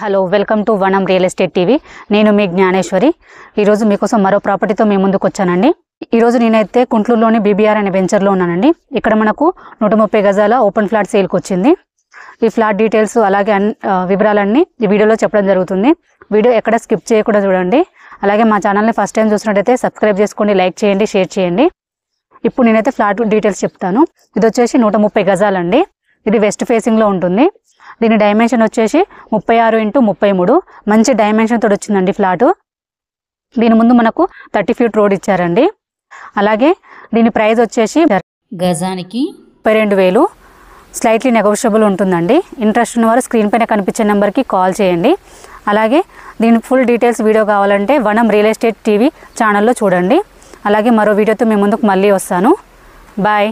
Hello welcome to వనం real estate TV. నేను మీ జ్ఞానేశ్వరి. ఈరోజు మీకోసం మరో ప్రాపర్టీతో మీ ముందుకు వచ్చానండి. ఈరోజు నేనైతే కుంట్లూరులోని బీబీఆర్ అనే వెంచర్లో ఉన్నానండి. ఇక్కడ మనకు 130 గజాల ఓపెన్ ఫ్లాట్ సేల్కి వచ్చింది. ఈ ఫ్లాట్ డీటెయిల్స్ అలాగే వివరాలన్నీ ఈ వీడియోలో చెప్పడం జరుగుతుంది. వీడియో ఎక్కడ స్కిప్ చేయకుండా చూడండి. అలాగే మా ఛానల్ని ఫస్ట్ టైం చూసినట్టయితే సబ్స్క్రైబ్ చేసుకోండి, లైక్ చేయండి, షేర్ చేయండి. ఇప్పుడు నేనైతే ఫ్లాట్ డీటెయిల్స్ చెప్తాను. ఇది వచ్చేసి 130 గజాలండి. ఇది వెస్ట్ ఫేసింగ్లో ఉంటుంది. దీని డైమెన్షన్ వచ్చేసి 36 x 33. మంచి డైమెన్షన్ తోటి వచ్చిందండి ఫ్లాటు. దీని ముందు మనకు 30 ఫీట్ రోడ్ ఇచ్చారండి. అలాగే దీని ప్రైస్ వచ్చేసి గజానికి 32,000. స్లైట్లీ నెగోషియబుల్ ఉంటుందండి. ఇంట్రెస్ట్ ఉన్నవారు స్క్రీన్ పైన కనిపించే నెంబర్కి కాల్ చేయండి. అలాగే దీని ఫుల్ డీటెయిల్స్ వీడియో కావాలంటే వనం రియల్ ఎస్టేట్ టీవీ ఛానల్లో చూడండి. అలాగే మరో వీడియోతో మీ ముందుకు మళ్ళీ వస్తాను. బాయ్.